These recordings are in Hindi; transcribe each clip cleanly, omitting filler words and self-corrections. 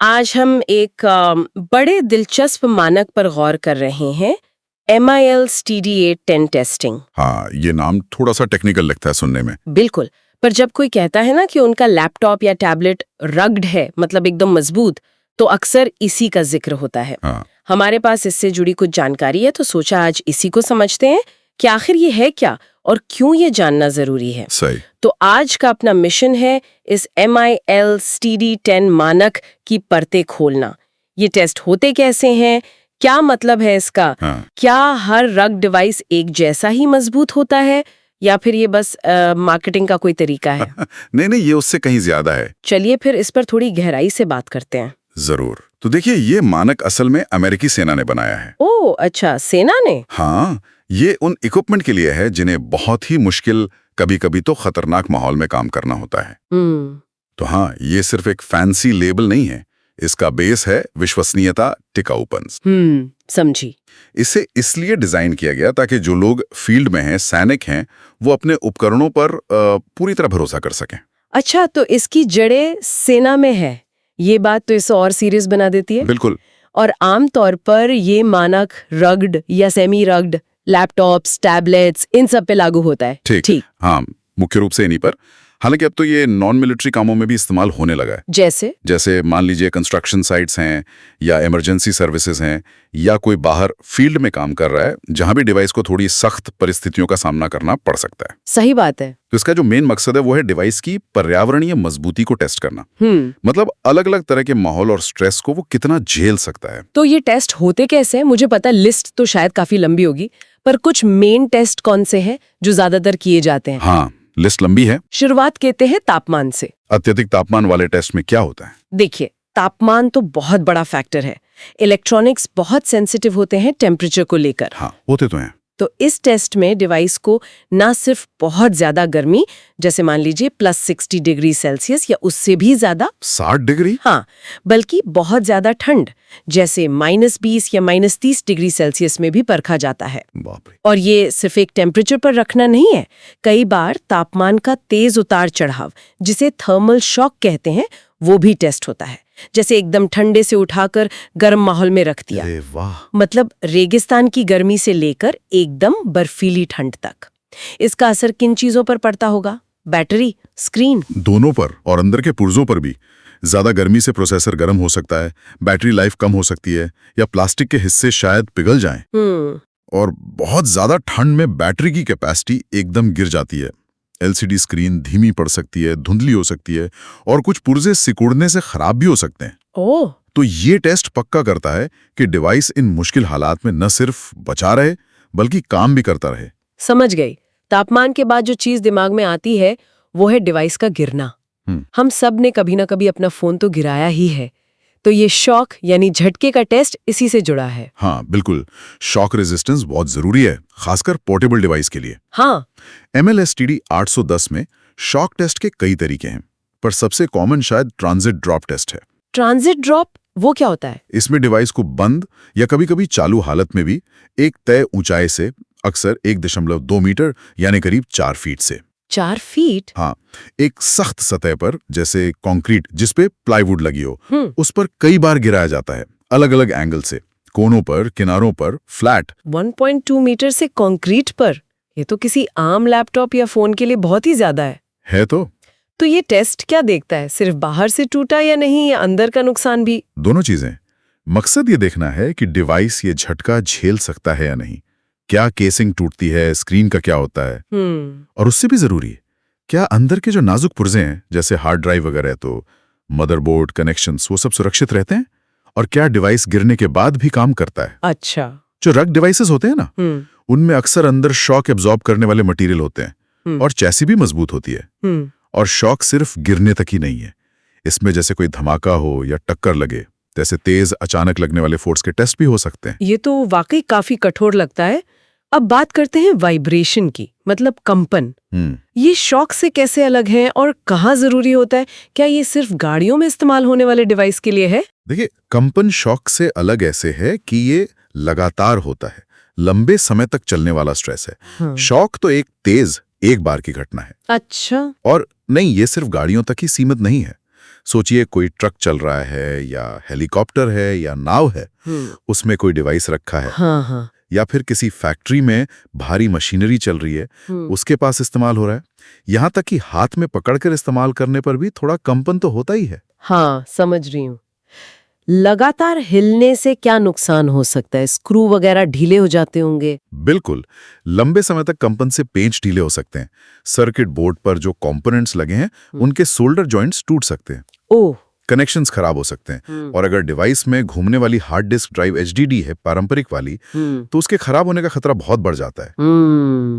आज हम एक बड़े दिलचस्प मानक पर गौर कर रहे हैं, MIL TDA10 टेस्टिंग। हाँ, ये नाम थोड़ा सा टेक्निकल लगता है सुनने में। बिल्कुल, पर जब कोई कहता है ना कि उनका लैपटॉप या टैबलेट रग्ड है, मतलब एकदम मजबूत, तो अक्सर इसी का जिक्र होता है। हाँ, हमारे पास इससे जुड़ी कुछ जानकारी है, तो सोचा आज इसी को समझते हैं कि आखिर ये है क्या और क्यों ये जानना जरूरी है। सही। तो आज का अपना मिशन है इस MIL TD10 मानक की परतें खोलना। ये टेस्ट होते कैसे हैं, क्या मतलब है इसका, हाँ। क्या हर रग डिवाइस एक जैसा ही मजबूत होता है या फिर ये बस मार्केटिंग का कोई तरीका है। नहीं, ये उससे कहीं ज्यादा है। चलिए फिर इस पर थोड़ी गहराई से बात करते हैं। जरूर। तो देखिए, ये मानक असल में अमेरिकी सेना ने बनाया है। ओह अच्छा, सेना ने। हाँ, ये उन इक्विपमेंट के लिए है जिन्हें बहुत ही मुश्किल, कभी कभी तो खतरनाक माहौल में काम करना होता है। तो हाँ, ये सिर्फ एक फैंसी लेबल नहीं है। इसका बेस है विश्वसनीयता, टिकाऊपन। समझी। इसे इसलिए डिजाइन किया गया ताकि जो लोग फील्ड में हैं, सैनिक हैं, वो अपने उपकरणों पर पूरी तरह भरोसा कर सकें। अच्छा, तो इसकी जड़ें सेना में है, ये बात तो इसे और सीरियस बना देती है। बिल्कुल। और आम तौर पर ये मानक रग्ड या सेमी रग्ड लैपटॉप्स, टैबलेट्स, इन सब पे लागू होता है। ठीक। हाँ, मुख्य रूप से इन्हीं पर। हालांकि अब तो ये नॉन मिलिट्री कामों में भी इस्तेमाल होने लगा है। जैसे मान लीजिए कंस्ट्रक्शन साइट्स हैं या इमरजेंसी सर्विसेज हैं या कोई बाहर फील्ड में काम कर रहा है जहां भी डिवाइस को थोड़ी सख्त परिस्थितियों का सामना करना पड़ सकता है। सही बात है। तो इसका जो मेन मकसद है वो है डिवाइस की पर्यावरणीय मजबूती को टेस्ट करना। मतलब अलग अलग तरह के माहौल और स्ट्रेस को वो कितना झेल सकता है। तो ये टेस्ट होते कैसे हैं? मुझे पता, लिस्ट तो शायद काफी लंबी होगी, पर कुछ मेन टेस्ट कौन से हैं जो ज्यादातर किए जाते हैं? हाँ, लिस्ट लंबी है। शुरुआत कहते हैं तापमान से। अत्यधिक तापमान वाले टेस्ट में क्या होता है? देखिए, तापमान तो बहुत बड़ा फैक्टर है। इलेक्ट्रॉनिक्स बहुत सेंसिटिव होते हैं टेम्परेचर को लेकर। हाँ, होते तो हैं। तो इस टेस्ट में डिवाइस को ना सिर्फ बहुत ज्यादा गर्मी, जैसे मान लीजिए +60 डिग्री सेल्सियस या उससे भी ज्यादा, 60 डिग्री, हाँ, बल्कि बहुत ज्यादा ठंड, जैसे -20 या -30 डिग्री सेल्सियस में भी परखा जाता है। बाप रे। और ये सिर्फ एक टेम्परेचर पर रखना नहीं है, कई बार तापमान का तेज उतार चढ़ाव, जिसे थर्मल शॉक कहते हैं, वो भी टेस्ट होता है। जैसे एकदम ठंडे से उठाकर गर्म माहौल में रख दिया। अरे वाह। मतलब रेगिस्तान की गर्मी से लेकर एकदम बर्फीली ठंड तक। इसका असर किन चीजों पर पड़ता होगा? Battery, screen? दोनों पर, और अंदर के पुर्जों पर भी। ज्यादा गर्मी से प्रोसेसर गर्म हो सकता है, बैटरी लाइफ कम हो सकती है, या प्लास्टिक के हिस्से शायद पिघल जाएं। और बहुत ज्यादा ठंड में बैटरी की कैपेसिटी एकदम गिर जाती है। LCD स्क्रीन धीमी पड़ सकती है, धुंधली हो सकती है, और कुछ पुर्जे सिकुड़ने से खराब भी हो सकते हैं। ओह। तो ये टेस्ट पक्का करता है कि डिवाइस इन मुश्किल हालात में न सिर्फ बचा रहे बल्कि काम भी करता रहे। समझ गई। तापमान के बाद जो चीज दिमाग में आती है वो है डिवाइस का गिरना। हम सब ने कभी ना कभी अपना फोन तो गिराया ही है, तो ये शॉक यानी झटके का टेस्ट इसी से जुड़ा है। हाँ बिल्कुल, शॉक रेजिस्टेंस बहुत जरूरी है, खासकर पोर्टेबल डिवाइस के लिए। हाँ। MLSTD 810 में शॉक टेस्ट के कई तरीके हैं, पर सबसे कॉमन शायद ट्रांजिट ड्रॉप टेस्ट है। ट्रांजिट ड्रॉप वो क्या होता है? इसमें डिवाइस को बंद या कभी कभी चालू हालत में भी एक तय ऊंचाई से, अक्सर 1.2 मीटर यानी करीब 4 फीट से, 4 फीट? हाँ, एक सख्त सतह पर, जैसे कंक्रीट जिसपे प्लाईवुड लगी हो, उस पर कई बार गिराया जाता है, अलग अलग एंगल से, कोनों पर, किनारों पर, फ्लैट। 1.2 मीटर से कंक्रीट पर? ये तो किसी आम लैपटॉप या फोन के लिए बहुत ही ज्यादा है। तो ये टेस्ट क्या देखता है? सिर्फ बाहर से टूटा या नहीं, या अंदर का नुकसान भी? दोनों चीजें। मकसद ये देखना है कि डिवाइस ये झटका झेल सकता है या नहीं, क्या केसिंग टूटती है, स्क्रीन का क्या होता है, और उससे भी जरूरी है क्या अंदर के जो नाजुक पुर्जे हैं, जैसे हार्ड ड्राइव वगैरह, तो मदरबोर्ड, कनेक्शंस, वो सब सुरक्षित रहते हैं, और क्या डिवाइस गिरने के बाद भी काम करता है। अच्छा। जो रग डिवाइसेस होते हैं ना, उनमें अक्सर अंदर शॉक एब्जॉर्ब करने वाले मटेरियल होते हैं, और चैसी भी मजबूत होती है। और शॉक सिर्फ गिरने तक ही नहीं है, इसमें जैसे कोई धमाका हो या टक्कर लगे, जैसे तेज अचानक लगने वाले फोर्स के टेस्ट भी हो सकते हैं। ये तो वाकई काफी कठोर लगता है। अब बात करते हैं वाइब्रेशन की, मतलब कंपन। ये शॉक से कैसे अलग है और कहाँ जरूरी होता है? क्या ये सिर्फ गाड़ियों में इस्तेमाल होने वाले डिवाइस के लिए है? देखिए, कंपन शॉक से अलग ऐसे है कि ये लगातार होता है, लंबे समय तक चलने वाला स्ट्रेस है। शॉक तो एक तेज, एक बार की घटना है। अच्छा। और नहीं, ये सिर्फ गाड़ियों तक ही सीमित नहीं है। सोचिए कोई ट्रक चल रहा है या हेलीकॉप्टर है या नाव है, उसमें कोई डिवाइस रखा है। हाँ। या फिर किसी फैक्ट्री में भारी मशीनरी चल रही है, उसके पास इस्तेमाल हो रहा है। यहाँ तक कि हाथ में पकड़कर इस्तेमाल करने पर भी थोड़ा कंपन तो होता ही है। हाँ, समझ रही हूँ। लगातार हिलने से क्या नुकसान हो सकता है? स्क्रू वगैरह ढीले हो जाते होंगे? बिल्कुल, लंबे समय तक कंपन से पेंच ढीले हो सकते हैं। सर्किट बोर्ड पर जो कंपोनेंट्स लगे हैं, उनके सोल्डर जॉइंट्स टूट सकते हैं। ओह, कनेक्शंस खराब हो सकते हैं। और अगर डिवाइस में घूमने वाली हार्ड डिस्क ड्राइव HDD है, पारंपरिक वाली, तो उसके खराब होने का खतरा बहुत बढ़ जाता है।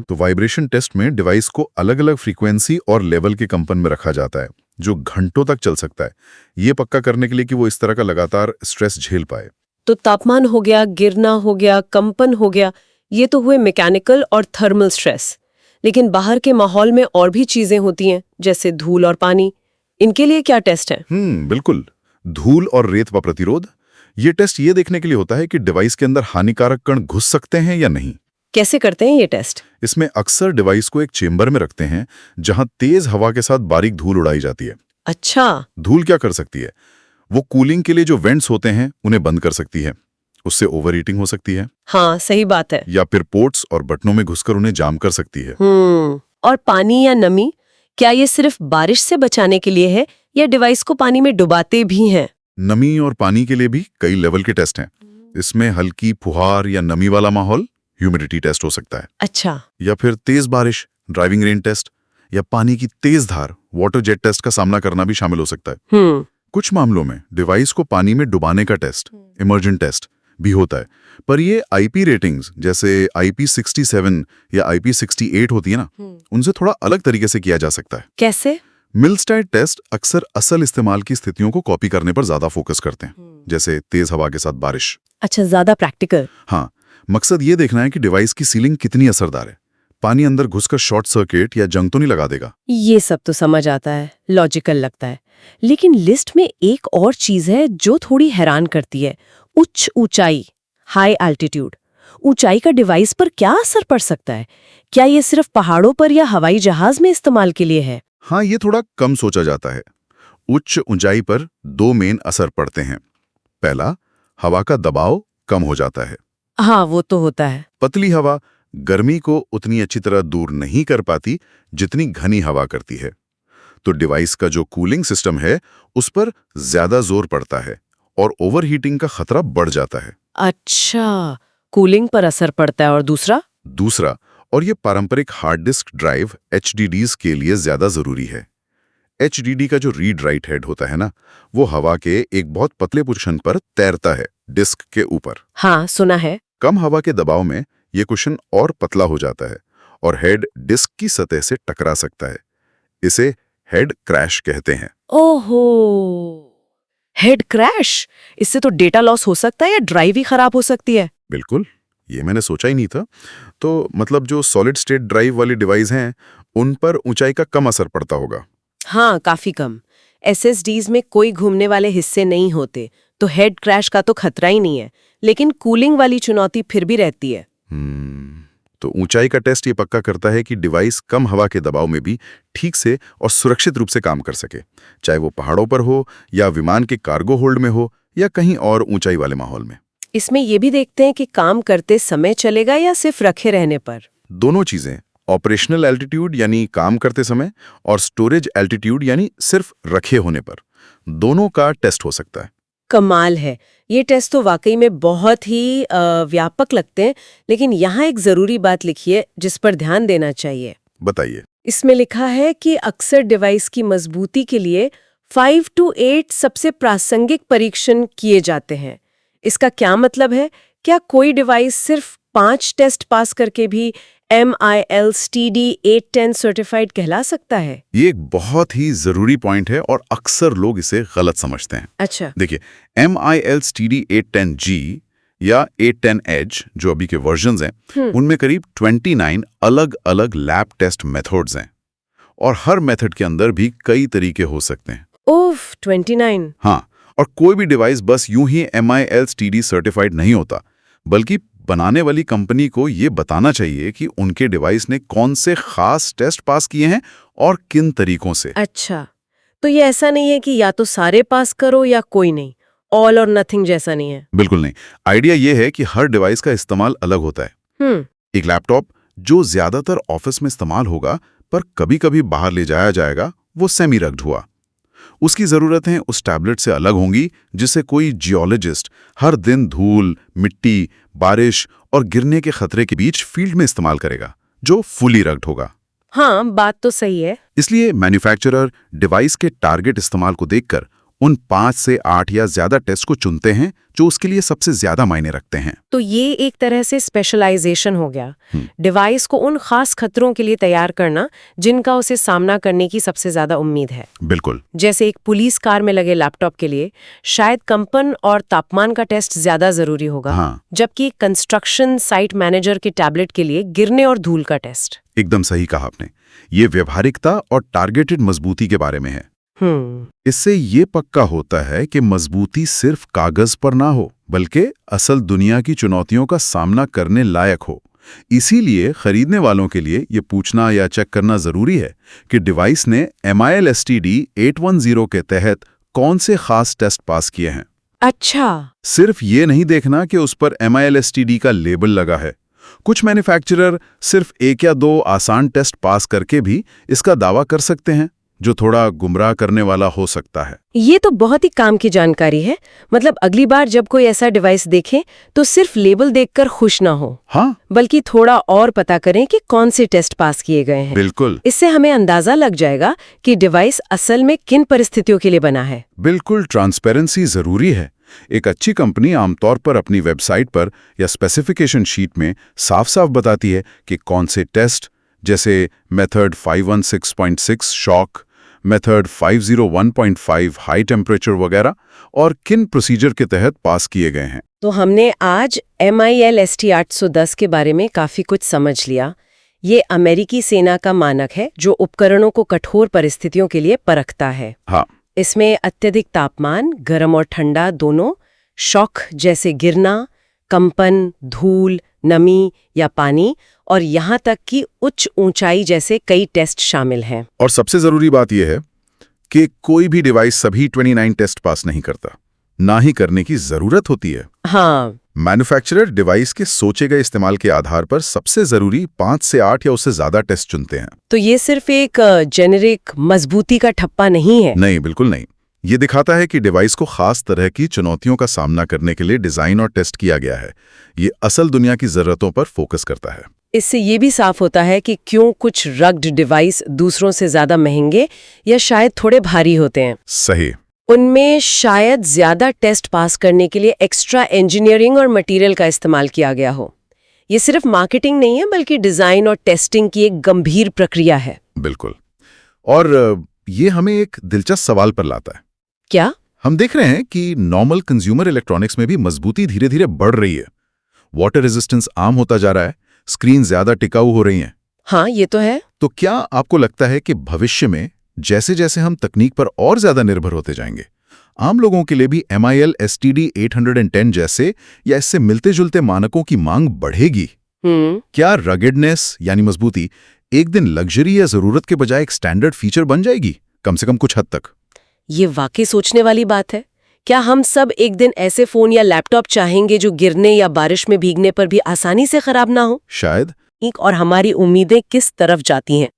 तो वाइब्रेशन टेस्ट में डिवाइस को अलग-अलग फ्रीक्वेंसी और लेवल के कंपन में रखा जाता है, जो घंटों तक चल सकता है, ये पक्का करने के लिए कि वो इस तरह का लगातार स्ट्रेस झेल पाए। तो तापमान हो गया, गिरना हो गया, कंपन हो गया, ये तो हुए मैकेनिकल और थर्मल स्ट्रेस। लेकिन बाहर के माहौल में और भी चीजें होती हैं, जैसे धूल और पानी। इनके लिए क्या टेस्ट है? बिल्कुल। धूल और रेत का प्रतिरोध, ये टेस्ट ये देखने के लिए होता है कि डिवाइस के अंदर हानिकारक कण घुस सकते हैं या नहीं। कैसे करते हैं ये टेस्ट? इसमें अक्सर डिवाइस को एक चेंबर में रखते हैं, जहां तेज हवा के साथ बारीक धूल उड़ाई जाती है। अच्छा। धूल क्या कर सकती है? वो कूलिंग के लिए जो वेंट्स होते हैं, उन्हें बंद कर सकती है। उससे ओवर हीटिंग हो सकती है। हाँ, सही बात है। या फिर पोर्ट्स और बटनों में घुसकर उन्हें जाम कर सकती है। और पानी या नमी, क्या ये सिर्फ बारिश से बचाने के लिए है या डिवाइस को पानी में डुबाते भी हैं? नमी और पानी के लिए भी कई लेवल के टेस्ट हैं। इसमें हल्की फुहार या नमी वाला माहौल, ह्यूमिडिटी टेस्ट हो सकता है। अच्छा। या फिर तेज बारिश, ड्राइविंग रेन टेस्ट, या पानी की तेज धार, वाटर जेट टेस्ट का सामना करना भी शामिल हो सकता है। कुछ मामलों में डिवाइस को पानी में डुबाने का टेस्ट, इमर्जेंट टेस्ट, भी होता है। पर ये IP रेटिंग्स जैसे IP67 या IP68 होती है ना, उनसे थोड़ा अलग तरीके से किया जा सकता है। कैसे? मिलस्टाइड टेस्ट अक्सर असल इस्तेमाल की स्थितियों को कॉपी करने पर ज्यादा फोकस करते हैं, जैसे तेज हवा के साथ बारिश। अच्छा, ज्यादा प्रैक्टिकल। हाँ, मकसद ये देखना है कि डिवाइस की सीलिंग कितनी असरदार है। पानी अंदर घुसकर शॉर्ट सर्किट या जंग तो नहीं लगा देगा। ये सब तो समझ आता है, लॉजिकल लगता है। लेकिन लिस्ट में एक और चीज है जो थोड़ी हैरान करती है। उच्च ऊंचाई, हाई एल्टीट्यूड। ऊंचाई का डिवाइस पर क्या असर पड़ सकता है? क्या ये सिर्फ पहाड़ों पर या हवाई जहाज में इस्तेमाल के लिए है? हाँ, ये थोड़ा कम सोचा जाता है। उच्च ऊंचाई पर दो मेन असर पड़ते हैं। पहला, हवा का दबाव कम हो जाता है। हाँ, वो तो होता है। पतली हवा गर्मी को उतनी अच्छी तरह दूर नहीं कर पाती जितनी घनी हवा करती है। तो डिवाइस का जो कूलिंग सिस्टम है, उस पर ज्यादा जोर पड़ता है और ओवरहीटिंग का खतरा बढ़ जाता है। अच्छा, कूलिंग पर असर पड़ता है। और दूसरा, और ये पारंपरिक हार्ड डिस्क ड्राइव HDDs के लिए ज्यादा जरूरी है। HDD का जो रीड राइट हेड होता है ना, वो हवा के एक बहुत पतले कुशन पर तैरता है, डिस्क के ऊपर। हाँ, सुना है। कम हवा के दबाव में ये कुशन और पतला हो जाता है और हेड डिस्क की सतह से टकरा सकता है। इसे हेड क्रैश कहते हैं। ओहो, हेड क्रैश! इससे तो डेटा लॉस हो सकता है या ड्राइव ही खराब हो सकती है। बिल्कुल, ये मैंने सोचा ही नहीं था। तो मतलब जो सॉलिड स्टेट ड्राइव वाली डिवाइस हैं, उन पर ऊंचाई का कम असर पड़ता होगा। हाँ, काफी कम। SSDs में कोई घूमने वाले हिस्से नहीं होते, तो हेड क्रैश का तो खतरा ही नहीं है। लेकिन कूलिंग वाली चुनौती फिर भी रहती है। तो ऊंचाई का टेस्ट ये पक्का करता है कि डिवाइस कम हवा के दबाव में भी ठीक से और सुरक्षित रूप से काम कर सके, चाहे वो पहाड़ों पर हो या विमान के कार्गो होल्ड में हो या कहीं और ऊंचाई वाले माहौल में। इसमें ये भी देखते हैं कि काम करते समय चलेगा या सिर्फ रखे रहने पर। दोनों चीजें, ऑपरेशनल एल्टीट्यूड यानी काम करते समय और स्टोरेज एल्टीट्यूड यानी सिर्फ रखे होने पर, दोनों का टेस्ट हो सकता है। कमाल है। ये टेस्ट तो वाकई में बहुत ही व्यापक लगते हैं। लेकिन यहाँ एक जरूरी बात लिखी है जिस पर ध्यान देना चाहिए। बताइए। इसमें लिखा है कि अक्सर डिवाइस की मजबूती के लिए 5 to 8 सबसे प्रासंगिक परीक्षण किए जाते हैं। इसका क्या मतलब है? क्या कोई डिवाइस सिर्फ 5 टेस्ट पास करके भी MILSTD 810 सर्टिफाइड कहला सकता है? ये एक बहुत ही जरूरी पॉइंट है और अक्सर लोग इसे गलत समझते हैं। अच्छा। देखिए, MILSTD 810G या 810H जो अभी के वर्जन्स हैं, उनमें करीब 29 अलग अलग लैब टेस्ट मेथड्स हैं और हर मेथड के अंदर भी कई तरीके हो सकते हैं। ओफ, 29। हाँ, और कोई भी डिवाइस बस यूं ही MILSTD सर्टिफाइड नहीं होता, बल्कि बनाने वाली कंपनी को ये बताना चाहिए कि उनके डिवाइस ने कौन से खास टेस्ट पास किए हैं और किन तरीकों से। अच्छा, तो ये ऐसा नहीं है कि या तो सारे पास करो या कोई नहीं, ऑल और नथिंग जैसा नहीं है। बिल्कुल नहीं। आइडिया ये है कि हर डिवाइस का इस्तेमाल अलग होता है। एक लैपटॉप जो ज्यादातर ऑफिस में इस्तेमाल होगा पर कभी-कभी बाहर ले जाया जाएगा, वो सेमी रग्ड हुआ। उसकी जरूरतें उस टैबलेट से अलग होंगी जिसे कोई जियोलॉजिस्ट हर दिन धूल, मिट्टी, बारिश और गिरने के खतरे के बीच फील्ड में इस्तेमाल करेगा, जो फुली रग्ड होगा। हाँ, बात तो सही है। इसलिए मैन्युफैक्चरर डिवाइस के टारगेट इस्तेमाल को देखकर उन 5 से 8 या ज्यादा टेस्ट को चुनते हैं जो उसके लिए सबसे ज्यादा मायने रखते हैं। तो ये एक तरह से स्पेशलाइजेशन हो गया, डिवाइस को उन खास खतरों के लिए तैयार करना जिनका उसे सामना करने की सबसे ज्यादा उम्मीद है। बिल्कुल। जैसे एक पुलिस कार में लगे लैपटॉप के लिए शायद कंपन और तापमान का टेस्ट ज्यादा जरूरी होगा, हाँ। जबकि कंस्ट्रक्शन साइट मैनेजर के टैबलेट के लिए गिरने और धूल का टेस्ट। एकदम सही कहा आपने। ये व्यवहारिकता और टारगेटेड मजबूती के बारे में है। इससे ये पक्का होता है कि मजबूती सिर्फ कागज पर ना हो, बल्कि असल दुनिया की चुनौतियों का सामना करने लायक हो। इसीलिए खरीदने वालों के लिए ये पूछना या चेक करना जरूरी है कि डिवाइस ने MIL STD 810 के तहत कौन से खास टेस्ट पास किए हैं। अच्छा, सिर्फ ये नहीं देखना कि उस पर MIL STD का लेबल लगा है। कुछ मैन्युफैक्चरर सिर्फ 1 या 2 आसान टेस्ट पास करके भी इसका दावा कर सकते हैं, जो थोड़ा गुमराह करने वाला हो सकता है। ये तो बहुत ही काम की जानकारी है। मतलब अगली बार जब कोई ऐसा डिवाइस देखें तो सिर्फ लेबल देखकर खुश ना हो, हाँ, बल्कि थोड़ा और पता करें कि कौन से टेस्ट पास किए गए हैं। बिल्कुल। इससे हमें अंदाजा लग जाएगा कि डिवाइस असल में किन परिस्थितियों के लिए बना है। बिल्कुल, ट्रांसपेरेंसी जरूरी है। एक अच्छी कंपनी आमतौर पर अपनी वेबसाइट पर या स्पेसिफिकेशन शीट में साफ-साफ बताती है कि कौन से टेस्ट, जैसे method 516.6 shock, method 501.5 high temperature वगैरह, और किन प्रोसीजर के तहत पास किए गए हैं। तो हमने आज MIL ST 810 के बारे में काफी कुछ समझ लिया। ये अमेरिकी सेना का मानक है जो उपकरणों को कठोर परिस्थितियों के लिए परखता है। हाँ। इसमें अत्यधिक तापमान, गर्म और ठंडा दोनों, शॉक जैसे गिरना, कंपन, धूल, नमी या पानी, और यहाँ तक कि उच्च ऊंचाई जैसे कई टेस्ट शामिल हैं। और सबसे जरूरी बात यह है कि कोई भी डिवाइस सभी 29 टेस्ट पास नहीं करता, ना ही करने की जरूरत होती है। हाँ, मैन्युफैक्चरर डिवाइस के सोचे गए इस्तेमाल के आधार पर सबसे जरूरी 5 से 8 या उससे ज्यादा टेस्ट चुनते हैं। तो ये सिर्फ एक जेनेरिक मजबूती का ठप्पा नहीं है। नहीं, बिल्कुल नहीं। ये दिखाता है कि डिवाइस को खास तरह की चुनौतियों का सामना करने के लिए डिजाइन और टेस्ट किया गया है। ये असल दुनिया की जरूरतों पर फोकस करता है। इससे ये भी साफ होता है कि क्यों कुछ रग्ड डिवाइस दूसरों से ज्यादा महंगे या शायद थोड़े भारी होते हैं। सही। उनमें शायद ज्यादा टेस्ट पास करने के लिए एक्स्ट्रा इंजीनियरिंग और मटेरियल का इस्तेमाल किया गया हो। ये सिर्फ मार्केटिंग नहीं है, बल्कि डिजाइन और टेस्टिंग की एक गंभीर प्रक्रिया है। बिल्कुल। और ये हमें एक दिलचस्प सवाल पर लाता है। क्या? हम देख रहे हैं कि नॉर्मल कंज्यूमर इलेक्ट्रॉनिक्स में भी मजबूती धीरे धीरे बढ़ रही है। वाटर रेजिस्टेंस आम होता जा रहा है, स्क्रीन ज्यादा टिकाऊ हो रही हैं। हाँ, ये तो है। तो क्या आपको लगता है कि भविष्य में जैसे जैसे हम तकनीक पर और ज्यादा निर्भर होते जाएंगे, आम लोगों के लिए भी MIL STD 810 जैसे या इससे मिलते जुलते मानकों की मांग बढ़ेगी? क्या रगेडनेस यानी मजबूती एक दिन लग्जरी या जरूरत के बजाय एक स्टैंडर्ड फीचर बन जाएगी, कम से कम कुछ हद तक? ये वाकई सोचने वाली बात है। क्या हम सब एक दिन ऐसे फोन या लैपटॉप चाहेंगे जो गिरने या बारिश में भीगने पर भी आसानी से खराब ना हो? शायद। और हमारी उम्मीदें किस तरफ जाती हैं?